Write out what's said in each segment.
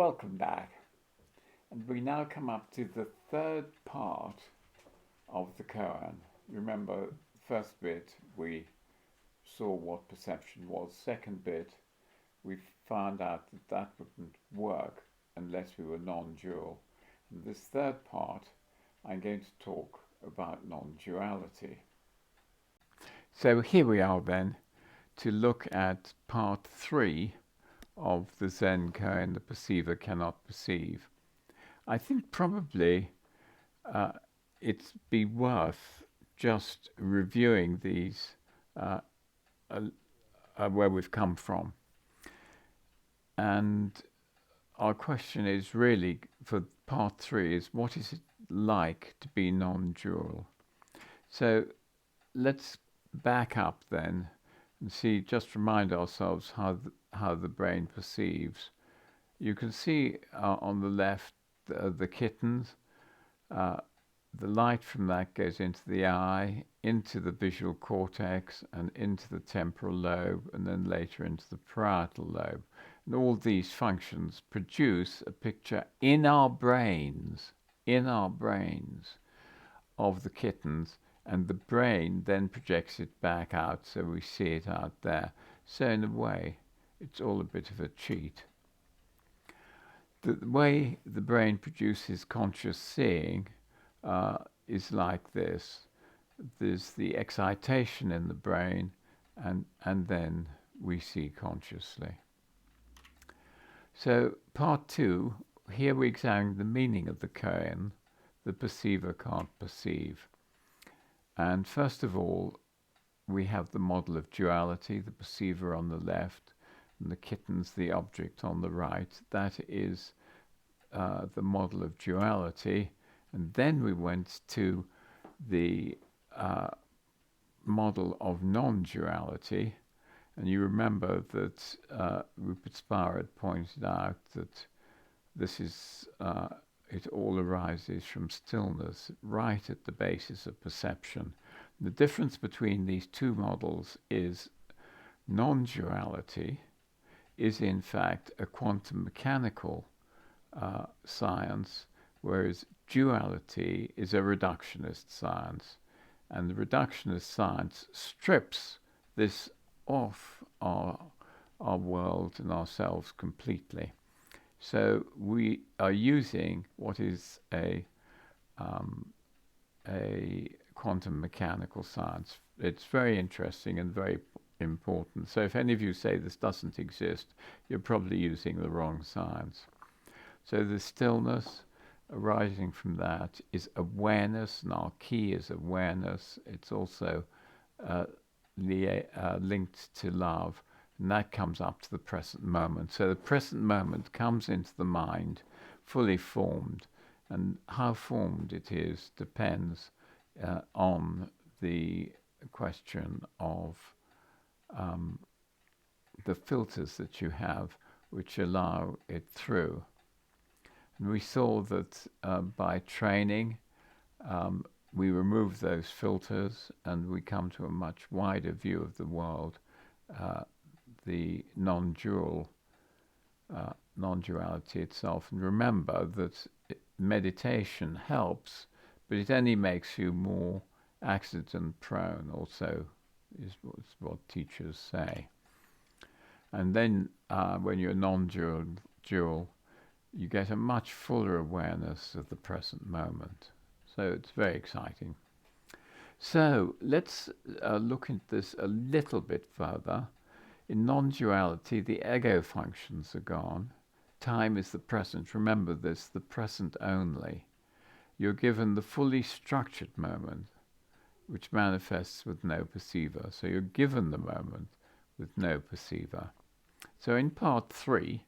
Welcome back. And we now come up to the third part of the koan. Remember, first bit we saw what perception was. Second bit, we found out that that wouldn't work unless we were non-dual. In this third part, I'm going to talk about non-duality. So here we are then to look at part 3 of the Zen koan, the perceiver cannot perceive. I think probably it'd be worth just reviewing these where we've come from. And our question is really, for part 3, is what is it like to be non-dual? So let's back up then and see, just remind ourselves how the brain perceives. You can see on the left the kittens. The light from that goes into the eye, into the visual cortex, and into the temporal lobe, and then later into the parietal lobe. And all these functions produce a picture in our brains, of the kittens, and the brain then projects it back out, so we see it out there. So in a way, it's all a bit of a cheat. The way the brain produces conscious seeing is like this. There's the excitation in the brain, and then we see consciously. So part 2, here we examine the meaning of the koan, the perceiver can't perceive. And first of all, we have the model of duality, the perceiver on the left, and the kittens, the object, on the right. That is the model of duality. And then we went to the model of non-duality. And you remember that Rupert Spira had pointed out that this is, it all arises from stillness, right at the basis of perception. The difference between these two models is non-duality is in fact a quantum mechanical science, whereas duality is a reductionist science. And the reductionist science strips this off our world and ourselves completely. So we are using what is a quantum mechanical science. It's very interesting and very important. So if any of you say this doesn't exist, you're probably using the wrong science. So the stillness arising from that is awareness, and our key is awareness. It's also linked to love, and that comes up to the present moment. So the present moment comes into the mind fully formed, and how formed it is depends on the question of the filters that you have which allow it through. And we saw that by training, we remove those filters and we come to a much wider view of the world, the non-duality itself. And remember that meditation helps, but it only makes you more accident prone, also is what teachers say. And then when you're non-dual, you get a much fuller awareness of the present moment. So it's very exciting. So let's look at this a little bit further. In non-duality, the ego functions are gone. Time is the present. Remember this, the present only. You're given the fully structured moment, which manifests with no perceiver. So you're given the moment with no perceiver. So in part 3,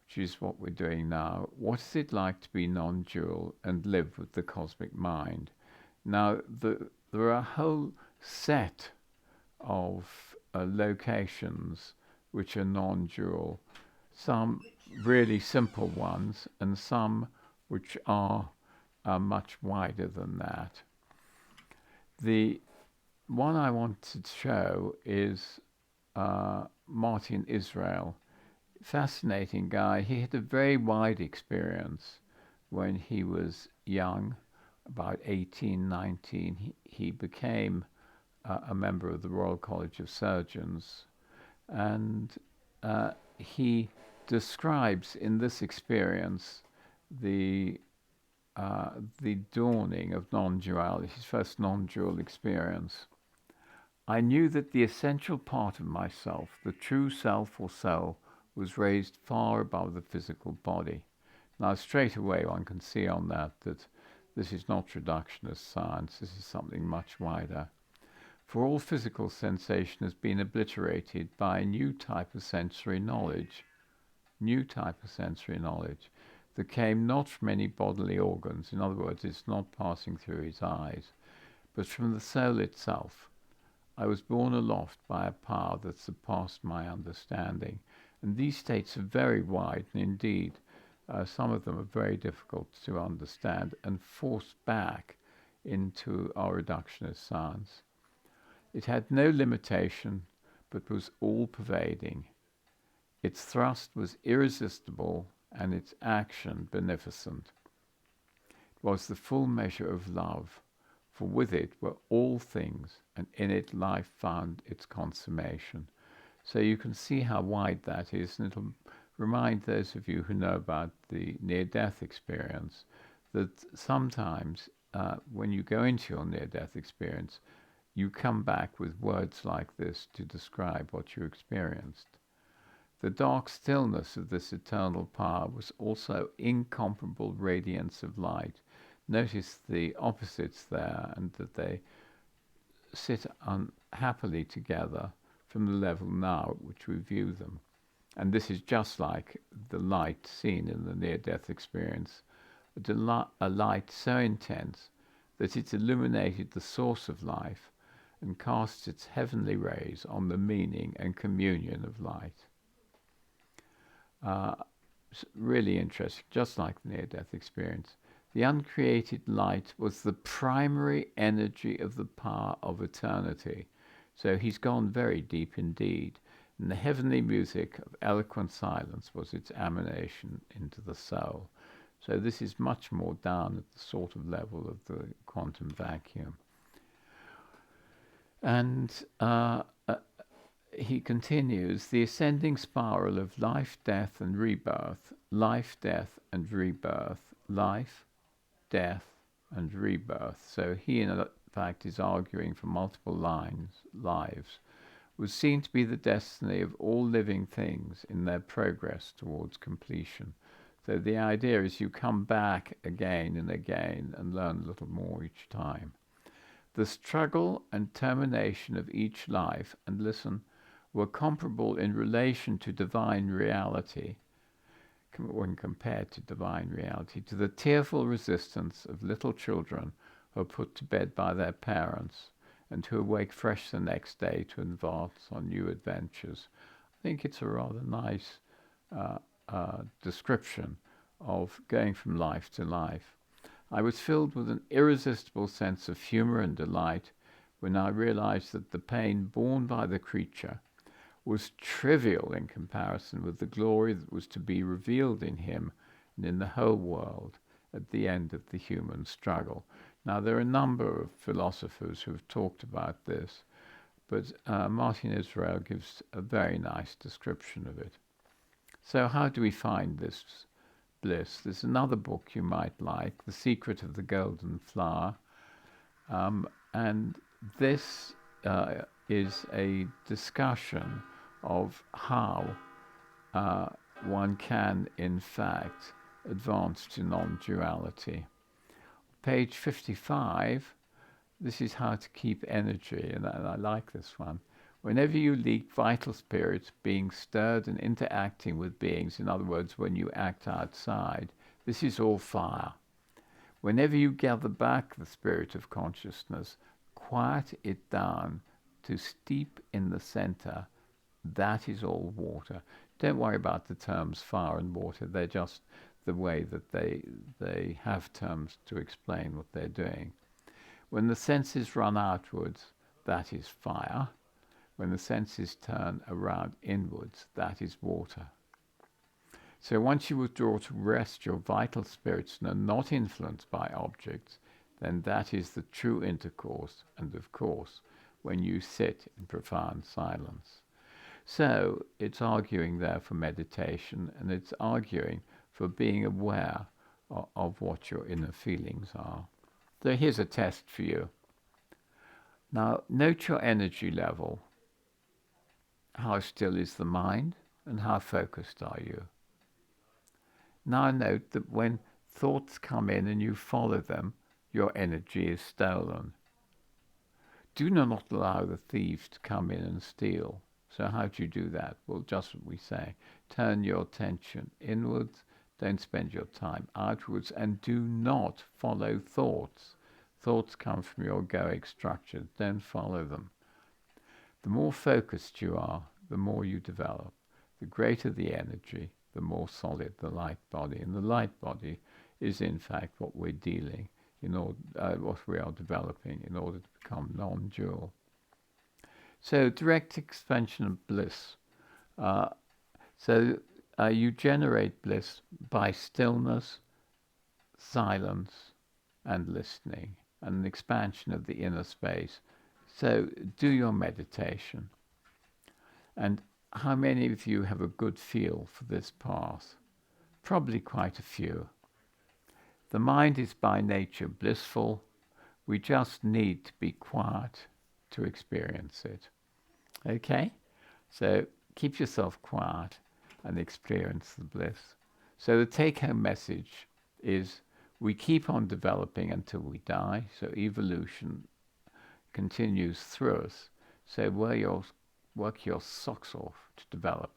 which is what we're doing now, what is it like to be non-dual and live with the cosmic mind? Now, there are a whole set of locations which are non-dual, some really simple ones, and some which are much wider than that. The one I want to show is Martin Israel fascinating guy. He had a very wide experience when he was young, about 18, 19. He became a member of the Royal College of Surgeons, and he describes in this experience the the dawning of non-duality, his first non-dual experience. I knew that the essential part of myself, the true self or soul, was raised far above the physical body. Now, straight away, one can see on that this is not reductionist science, this is something much wider. For all physical sensation has been obliterated by a new type of sensory knowledge, that came not from any bodily organs, in other words, it's not passing through his eyes, but from the soul itself. I was borne aloft by a power that surpassed my understanding. And these states are very wide, and indeed, some of them are very difficult to understand and forced back into our reductionist science. It had no limitation, but was all-pervading. Its thrust was irresistible, and its action beneficent. It was the full measure of love, for with it were all things, and in it life found its consummation. So you can see how wide that is, and it'll remind those of you who know about the near-death experience that sometimes when you go into your near-death experience, you come back with words like this to describe what you experienced. The dark stillness of this eternal power was also incomparable radiance of light. Notice the opposites there, and that they sit unhappily together from the level now at which we view them. And this is just like the light seen in the near-death experience, a light so intense that it illuminated the source of life and casts its heavenly rays on the meaning and communion of light. Really interesting, just like the near-death experience. The uncreated light was the primary energy of the power of eternity. So he's gone very deep indeed. And the heavenly music of eloquent silence was its emanation into the soul. So this is much more down at the sort of level of the quantum vacuum. And he continues, the ascending spiral of life, death, and rebirth, life, death, and rebirth, life, death, and rebirth. So he, in fact, is arguing for multiple lives, was seen to be the destiny of all living things in their progress towards completion. So the idea is you come back again and again and learn a little more each time. The struggle and termination of each life, and listen, were comparable in relation to divine reality, when compared to divine reality, to the tearful resistance of little children who are put to bed by their parents and who awake fresh the next day to advance on new adventures. I think it's a rather nice description of going from life to life. I was filled with an irresistible sense of humor and delight when I realized that the pain borne by the creature was trivial in comparison with the glory that was to be revealed in him and in the whole world at the end of the human struggle. Now, there are a number of philosophers who have talked about this, but Martin Israel gives a very nice description of it. So how do we find this bliss? There's another book you might like, The Secret of the Golden Flower, and this is a discussion of how one can, in fact, advance to non-duality. Page 55, this is how to keep energy, and I like this one. Whenever you leak vital spirit being stirred and interacting with beings, in other words, when you act outside, this is all fire. Whenever you gather back the spirit of consciousness, quiet it down to steep in the center, that is all water. Don't worry about the terms fire and water, they're just the way that they have terms to explain what they're doing. When the senses run outwards, that is fire. When the senses turn around inwards, that is water. So once you withdraw to rest your vital spirits and are not influenced by objects, then that is the true intercourse, and of course, when you sit in profound silence. So it's arguing there for meditation, and it's arguing for being aware of what your inner feelings are. So here's a test for you. Now, note your energy level. How still is the mind, and how focused are you? Now note that when thoughts come in and you follow them, your energy is stolen. Do not allow the thieves to come in and steal. So how do you do that? Well, just what we say. Turn your attention inwards, don't spend your time outwards, and do not follow thoughts. Thoughts come from your egoic structure. Don't follow them. The more focused you are, the more you develop. The greater the energy, the more solid the light body. And the light body is in fact what we're dealing what we are developing in order to become non-dual. So direct expansion of bliss. You generate bliss by stillness, silence, and listening, and an expansion of the inner space. So do your meditation. And how many of you have a good feel for this path? Probably quite a few. The mind is by nature blissful. We just need to be quiet to experience it. Okay? So keep yourself quiet and experience the bliss. So the take-home message is we keep on developing until we die. So evolution continues through us. So work your socks off to develop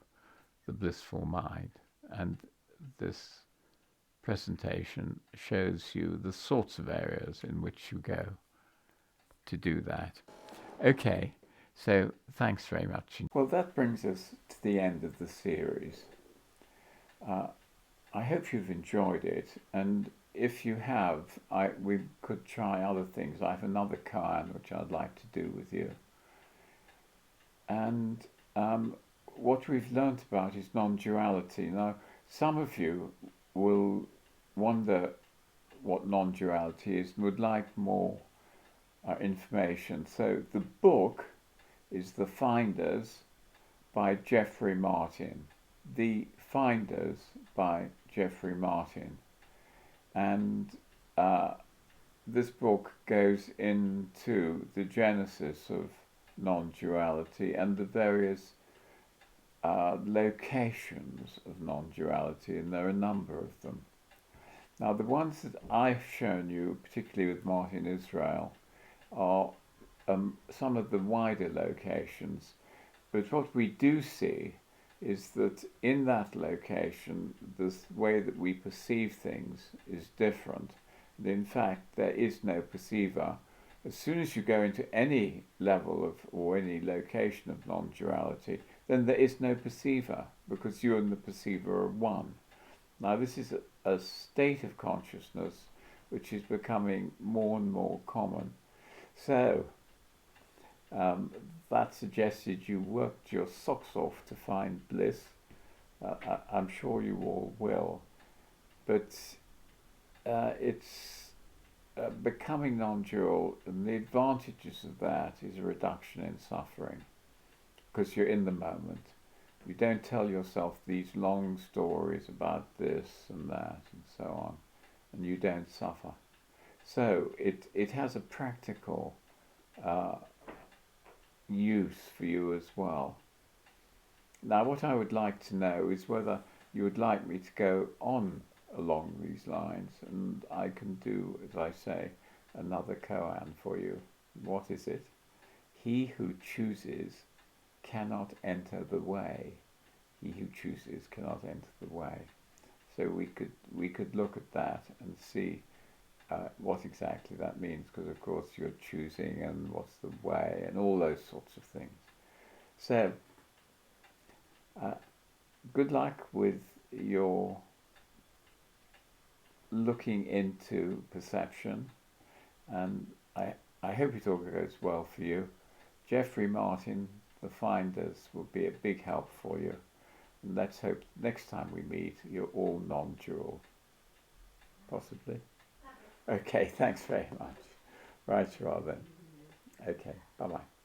the blissful mind. And this presentation shows you the sorts of areas in which you go to do that. Okay, so thanks very much. Well, that brings us to the end of the series. I hope you've enjoyed it, and if you have, we could try other things. I have another koan which I'd like to do with you. And what we've learnt about is non-duality. Now, some of you will wonder what non-duality is and would like more information. So the book is The Finders by Geoffrey Martin. The Finders by Geoffrey Martin. And this book goes into the genesis of non-duality and the various locations of non-duality, and there are a number of them. Now, the ones that I've shown you, particularly with Martin Israel, are some of the wider locations. But what we do see is that in that location, the way that we perceive things is different. And in fact, there is no perceiver. As soon as you go into any level of or any location of non-duality, then there is no perceiver, because you and the perceiver are one. Now, this is a state of consciousness which is becoming more and more common. So, that suggested you worked your socks off to find bliss. I'm sure you all will. But it's becoming non-dual, and the advantages of that is a reduction in suffering, because you're in the moment. You don't tell yourself these long stories about this and that and so on, and you don't suffer. So it has a practical use for you as well. Now, what I would like to know is whether you would like me to go on along these lines, and I can do, as I say, another koan for you. What is it? He who chooses cannot enter the way. He who chooses cannot enter the way. So we could look at that and see what exactly that means, because of course you're choosing and what's the way and all those sorts of things. So good luck with your looking into perception, and I hope it all goes well for you. Geoffrey Martin, The Finders, will be a big help for you. Let's hope next time we meet you're all non-dual, possibly. Okay, thanks very much. Right, you are then. Okay, bye-bye.